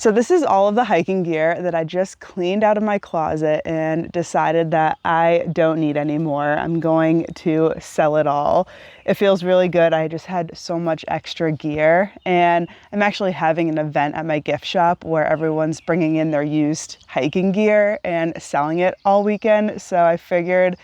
So this is all of the hiking gear that I just cleaned out of my closet and decided that I don't need anymore. I'm going to sell it all. It feels really good. I just had so much extra gear, and I'm actually having an event at my gift shop where everyone's bringing in their used hiking gear and selling it all weekend. So I figured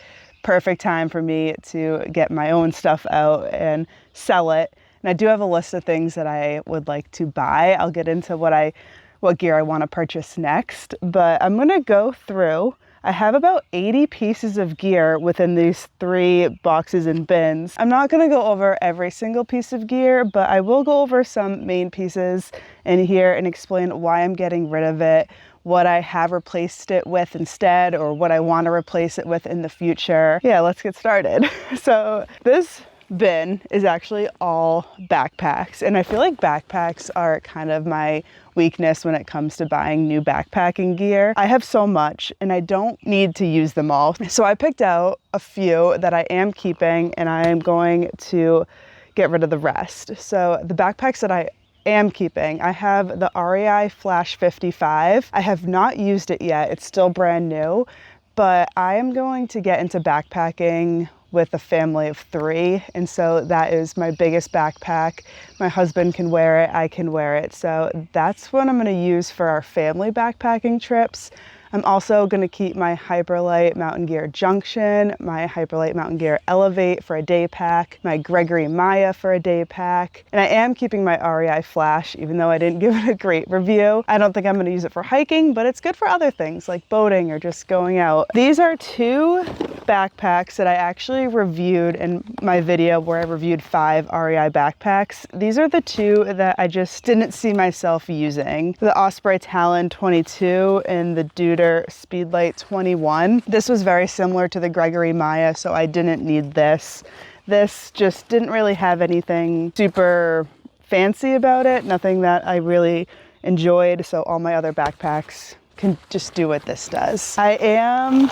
perfect time for me to get my own stuff out and sell it. And I do have a list of things that I would like to buy. I'll get into what gear I want to purchase next, but I'm going to go through. I have about 80 pieces of gear within these 3 boxes and bins. I'm not going to go over every single piece of gear, but I will go over some main pieces in here and explain why I'm getting rid of it, what I have replaced it with instead, or what I want to replace it with in the future. Yeah, let's get started. So this bin is actually all backpacks, and I feel like backpacks are kind of my weakness when it comes to buying new backpacking gear. I have so much and I don't need to use them all. So I picked out a few that I am keeping, and I am going to get rid of the rest. So the backpacks that I am keeping, I have the REI Flash 55. I have not used it yet. It's still brand new, but I am going to get into backpacking with a family of 3, and so that is my biggest backpack. My husband can wear it, I can wear it, so that's what I'm going to use for our family backpacking trips. I'm also going to keep my Hyperlite Mountain Gear Junction, my Hyperlite Mountain Gear Elevate for a day pack, my Gregory Maya for a day pack, and I am keeping my REI Flash, even though I didn't give it a great review. I don't think I'm going to use it for hiking, but it's good for other things like boating or just going out. These are 2 backpacks that I actually reviewed in my video where I reviewed 5 REI backpacks. These are the 2 that I just didn't see myself using. The Osprey Talon 22 and the Dude Speedlight 21. This was very similar to the Gregory Maya, so I didn't need this. This just didn't really have anything super fancy about it, nothing that I really enjoyed, so all my other backpacks can just do what this does. I am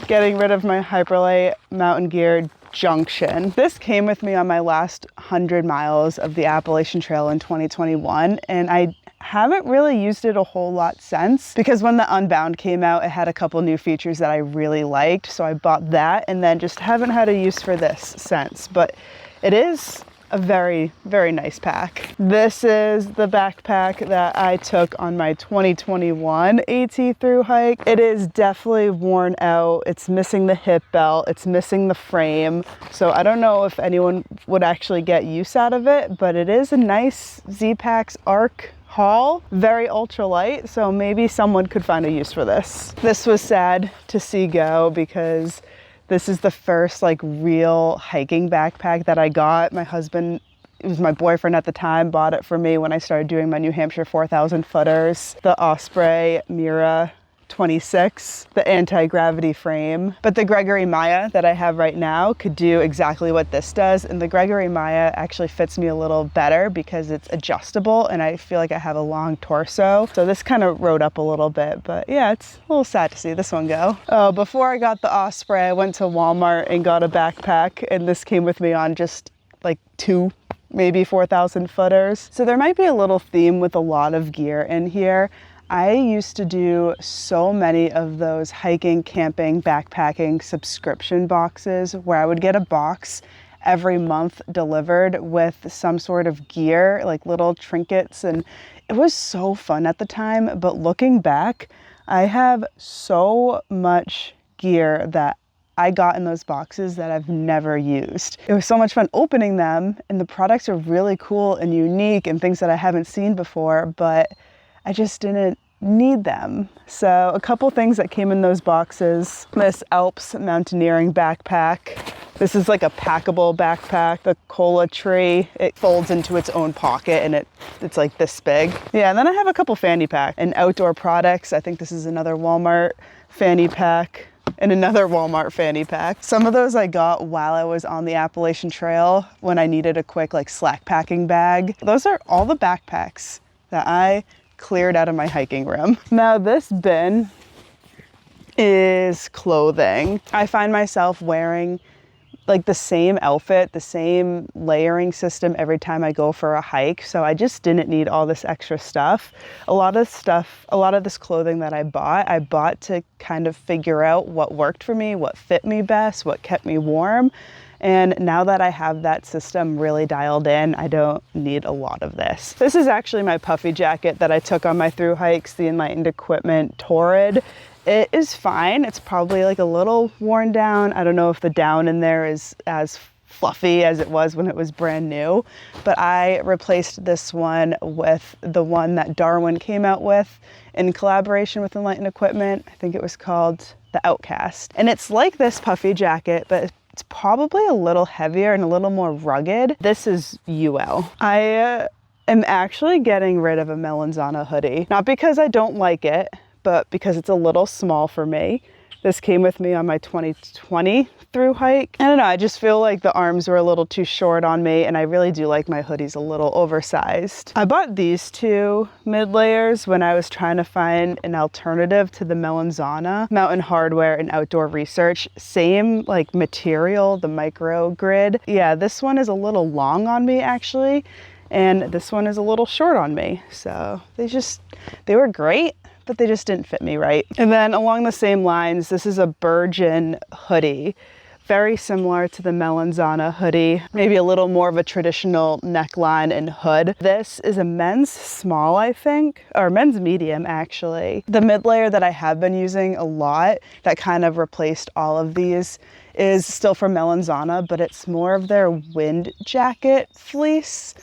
getting rid of my Hyperlite Mountain Gear Junction. This came with me on my last 100 miles of the Appalachian Trail in 2021, and I haven't really used it a whole lot since, because when the Unbound came out, it had a couple new features that I really liked, so I bought that and then just haven't had a use for this since. But it is a very, very nice pack. This is the backpack that I took on my 2021 AT thru hike. It is definitely worn out. It's missing the hip belt. It's missing the frame. So I don't know if anyone would actually get use out of it, but it is a nice Z-Packs Arc haul, very ultralight, so maybe someone could find a use for this. This was sad to see go because this is the first like real hiking backpack that I got. My husband, it was my boyfriend at the time, bought it for me when I started doing my New Hampshire 4,000 footers. The Osprey Mira 26, the anti-gravity frame. But the Gregory Maya that I have right now could do exactly what this does, and the Gregory Maya actually fits me a little better because it's adjustable and I feel like I have a long torso. So this kind of rode up a little bit, but yeah, it's a little sad to see this one go. Oh, before I got the Osprey, I went to Walmart and got a backpack, and this came with me on just like 2, maybe 4,000 footers. So there might be a little theme with a lot of gear in here. I used to do so many of those hiking, camping, backpacking subscription boxes where I would get a box every month delivered with some sort of gear, like little trinkets, and it was so fun at the time. But looking back, I have so much gear that I got in those boxes that I've never used. It was so much fun opening them, and the products are really cool and unique and things that I haven't seen before, but I just didn't need them. So a couple things that came in those boxes: this Alps mountaineering backpack. This is like a packable backpack. The Cola Tree, it folds into its own pocket and it's like this big. Yeah, and then I have a couple fanny packs and outdoor products. I think this is another Walmart fanny pack and another Walmart fanny pack. Some of those I got while I was on the Appalachian Trail when I needed a quick like slack packing bag. Those are all the backpacks that I cleared out of my hiking room. Now this bin is clothing. I find myself wearing like the same outfit, the same layering system every time I go for a hike. So I just didn't need all this extra stuff. A lot of this clothing that I bought to kind of figure out what worked for me, what fit me best, what kept me warm. And now that I have that system really dialed in, I don't need a lot of this. This is actually my puffy jacket that I took on my thru hikes, the Enlightened Equipment Torrid. It is fine. It's probably like a little worn down. I don't know if the down in there is as fluffy as it was when it was brand new, but I replaced this one with the one that Darwin came out with in collaboration with Enlightened Equipment. I think it was called the Outcast. And it's like this puffy jacket, but it's probably a little heavier and a little more rugged. This is UL. I am actually getting rid of a Melanzana hoodie, not because I don't like it, but because it's a little small for me. This came with me on my 2020 thru hike. I don't know, I just feel like the arms were a little too short on me, and I really do like my hoodies a little oversized. I bought these two mid layers when I was trying to find an alternative to the Melanzana. Mountain Hardwear and Outdoor Research, same like material, the micro grid. Yeah, this one is a little long on me actually, and this one is a little short on me. So they were great, but they just didn't fit me right. And then along the same lines, this is a Bergen hoodie, very similar to the Melanzana hoodie, maybe a little more of a traditional neckline and hood. This is a men's small, I think, or men's medium actually. The mid layer that I have been using a lot that kind of replaced all of these is still from Melanzana, but it's more of their wind jacket fleece.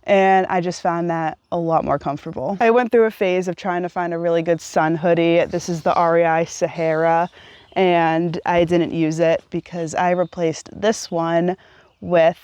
And I just found that a lot more comfortable. I went through a phase of trying to find a really good sun hoodie. This is the REI Sahara, and I didn't use it because I replaced this one with,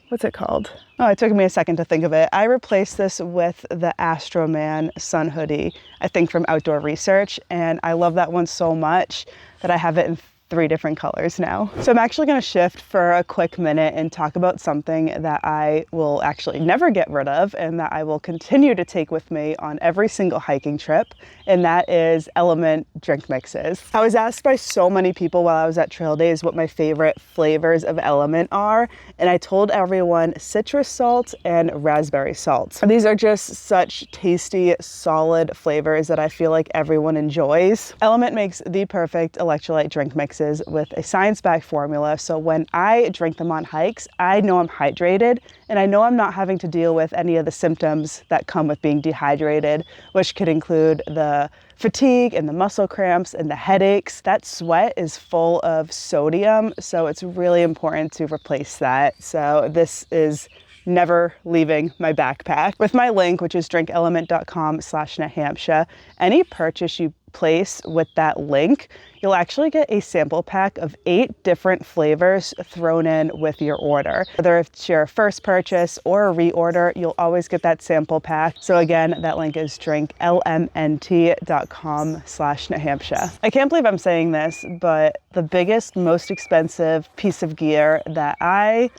what's it called? Oh, it took me a second to think of it. I replaced this with the Astroman sun hoodie, I think from Outdoor Research, and I love that one so much that I have it in 3 different colors now. So I'm actually going to shift for a quick minute and talk about something that I will actually never get rid of and that I will continue to take with me on every single hiking trip, and that is Element drink mixes. I was asked by so many people while I was at Trail Days what my favorite flavors of Element are, and I told everyone citrus salt and raspberry salt. These are just such tasty, solid flavors that I feel like everyone enjoys. Element makes the perfect electrolyte drink mix with a science-backed formula, so when I drink them on hikes, I know I'm hydrated, and I know I'm not having to deal with any of the symptoms that come with being dehydrated, which could include the fatigue and the muscle cramps and the headaches. That sweat is full of sodium, so it's really important to replace that. So this is never leaving my backpack. With my link, which is drinkelement.com/Nahamsha, any purchase you place with that link, you'll actually get a sample pack of 8 different flavors thrown in with your order. Whether it's your first purchase or a reorder, you'll always get that sample pack. So again, that link is drinklmnt.com/Nahamsha. I can't believe I'm saying this, but the biggest, most expensive piece of gear that I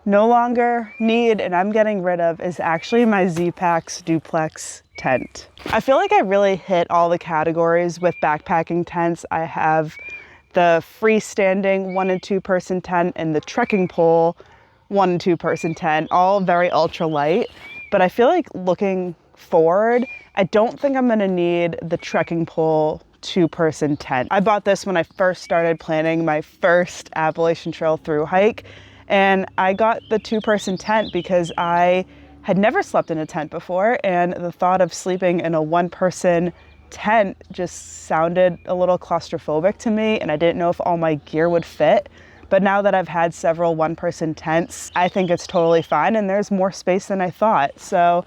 no longer need and I'm getting rid of is actually my Z-Packs duplex tent. I feel like I really hit all the categories with backpacking tents. I have the freestanding 1 and 2 person tent and the trekking pole 1 and 2 person tent, all very ultra light. But I feel like looking forward, I don't think I'm gonna need the trekking pole 2-person tent. I bought this when I first started planning my first Appalachian Trail thru hike, and I got the 2-person tent because I had never slept in a tent before, and the thought of sleeping in a 1-person tent just sounded a little claustrophobic to me, and I didn't know if all my gear would fit. But now that I've had several 1-person tents, I think it's totally fine, and there's more space than I thought. So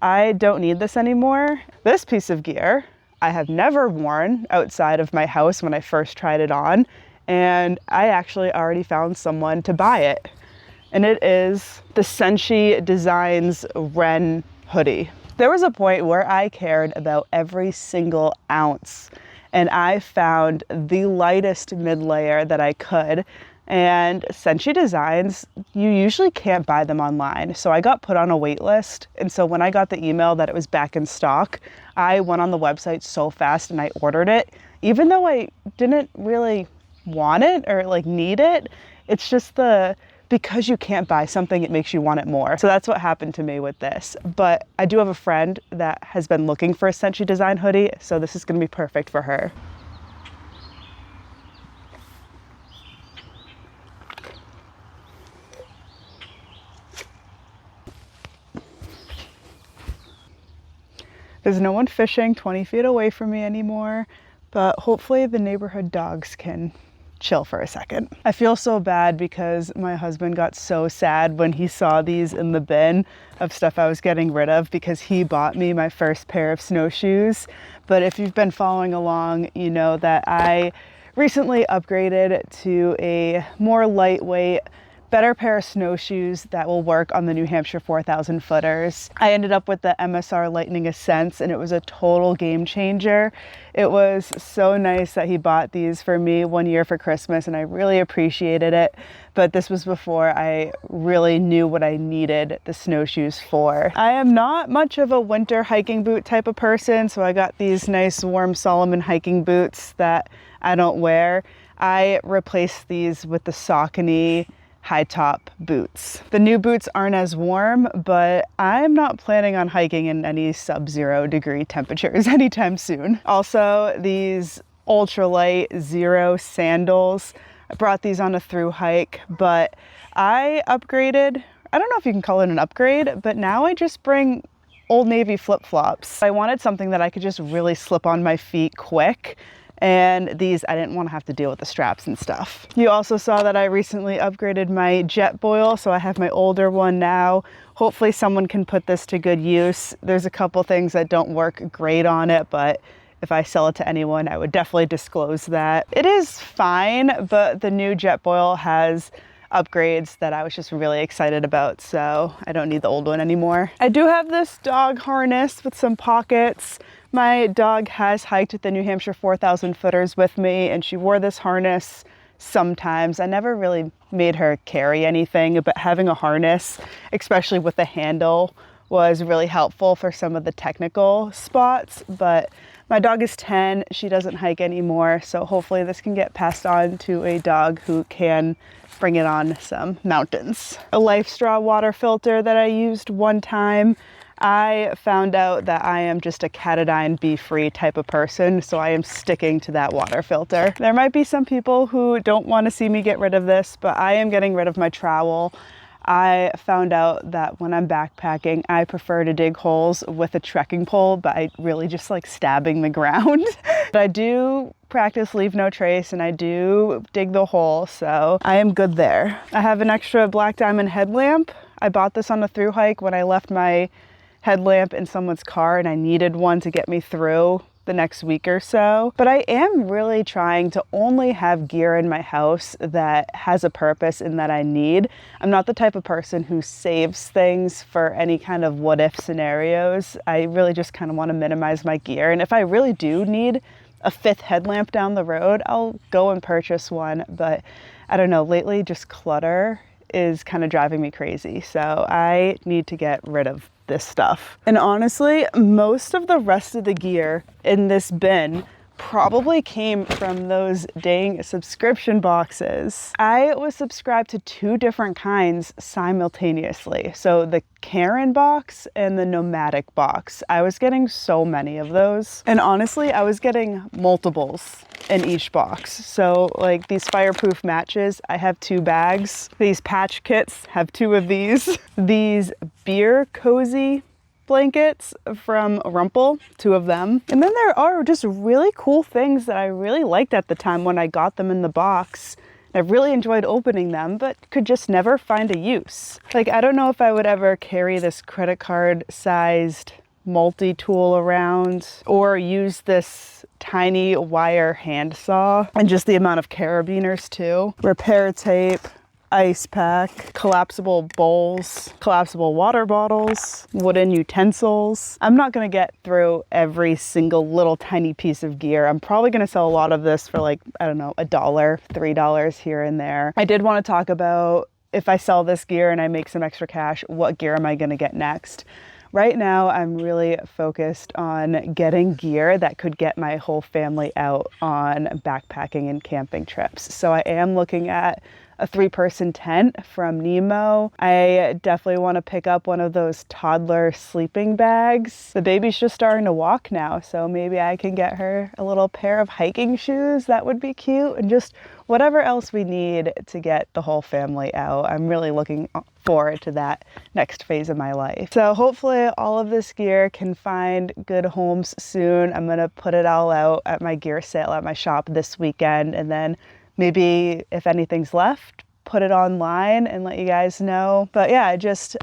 I don't need this anymore. This piece of gear I have never worn outside of my house when I first tried it on, and I actually already found someone to buy it. And it is the Senshi Designs Ren hoodie. There was a point where I cared about every single ounce, and I found the lightest mid-layer that I could. And Senshi Designs, you usually can't buy them online. So I got put on a wait list. And so when I got the email that it was back in stock, I went on the website so fast and I ordered it. Even though I didn't really want it or like need it, It's just because you can't buy something, it makes you want it more. So that's what happened to me with this. But I do have a friend that has been looking for a Scentsy design hoodie, so this is gonna be perfect for her. There's no one fishing 20 feet away from me anymore, but hopefully the neighborhood dogs can chill for a second. I feel so bad because my husband got so sad when he saw these in the bin of stuff I was getting rid of, because he bought me my first pair of snowshoes. But if you've been following along, you know that I recently upgraded to a more lightweight, better pair of snowshoes that will work on the New Hampshire 4,000 footers. I ended up with the MSR Lightning Ascents, and it was a total game changer. It was so nice that he bought these for me one year for Christmas, and I really appreciated it. But this was before I really knew what I needed the snowshoes for. I am not much of a winter hiking boot type of person, so I got these nice warm Solomon hiking boots that I don't wear. I replaced these with the Saucony high top boots. The new boots aren't as warm, but I'm not planning on hiking in any sub-0 degree temperatures anytime soon. Also, these ultralight zero sandals. I brought these on a through hike, but I upgraded. I don't know if you can call it an upgrade, but now I just bring Old Navy flip-flops. I wanted something that I could just really slip on my feet quick. And these, I didn't want to have to deal with the straps and stuff. You also saw that I recently upgraded my Jetboil, so I have my older one now. Hopefully someone can put this to good use. There's a couple things that don't work great on it, but if I sell it to anyone, I would definitely disclose that. It is fine, but the new Jetboil has upgrades that I was just really excited about, so I don't need the old one anymore. I do have this dog harness with some pockets. My dog has hiked the New Hampshire 4,000 footers with me, and she wore this harness sometimes. I never really made her carry anything, but having a harness, especially with the handle, was really helpful for some of the technical spots. But my dog is 10, she doesn't hike anymore, so hopefully this can get passed on to a dog who can bring it on some mountains. A Life Straw water filter that I used one time. I found out that I am just a Catadine bee-free type of person, so I am sticking to that water filter. There might be some people who don't want to see me get rid of this, but I am getting rid of my trowel. I found out that when I'm backpacking, I prefer to dig holes with a trekking pole, but I really just like stabbing the ground. But I do practice leave no trace, and I do dig the hole, so I am good there. I have an extra black diamond headlamp. I bought this on a through hike when I left my headlamp in someone's car, and I needed one to get me through the next week or so. But I am really trying to only have gear in my house that has a purpose and that I need. I'm not the type of person who saves things for any kind of what if scenarios. I really just kind of want to minimize my gear. And if I really do need a fifth headlamp down the road, I'll go and purchase one. But I don't know, lately just clutter is kind of driving me crazy. So I need to get rid of this stuff. And honestly, most of the rest of the gear in this bin probably came from those dang subscription boxes. I was subscribed to 2 different kinds simultaneously. So the Karen box and the Nomadic box. I was getting so many of those. And honestly, I was getting multiples in each box. So like these fireproof matches, I have 2 bags. These patch kits have 2 of these. These beer cozy blankets from Rumpel, 2 of them. And then there are just really cool things that I really liked at the time when I got them in the box. I really enjoyed opening them, but could just never find a use. Like, I don't know if I would ever carry this credit card sized multi-tool around or use this tiny wire handsaw, and just the amount of carabiners too. Repair tape, ice pack, collapsible bowls, collapsible water bottles, wooden utensils. I'm not gonna get through every single little tiny piece of gear. I'm probably gonna sell a lot of this for like, I don't know, $1, $3 here and there. I did want to talk about, if I sell this gear and I make some extra cash, what gear am I gonna get next? Right now, I'm really focused on getting gear that could get my whole family out on backpacking and camping trips. So I am looking at a 3-person tent from Nemo. I definitely want to pick up one of those toddler sleeping bags. The baby's just starting to walk now, so maybe I can get her a little pair of hiking shoes. That would be cute. And just whatever else we need to get the whole family out. I'm really looking forward to that next phase of my life. So hopefully all of this gear can find good homes soon. I'm gonna put it all out at my gear sale at my shop this weekend, and then maybe if anything's left, put it online and let you guys know. But yeah,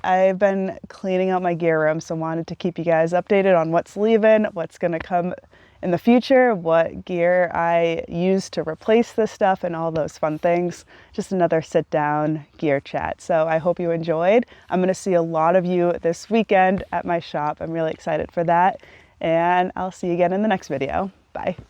I've been cleaning out my gear room, so wanted to keep you guys updated on what's leaving, what's gonna come in the future, what gear I use to replace this stuff, and all those fun things. Just another sit down gear chat. So I hope you enjoyed. I'm gonna see a lot of you this weekend at my shop. I'm really excited for that. And I'll see you again in the next video. Bye.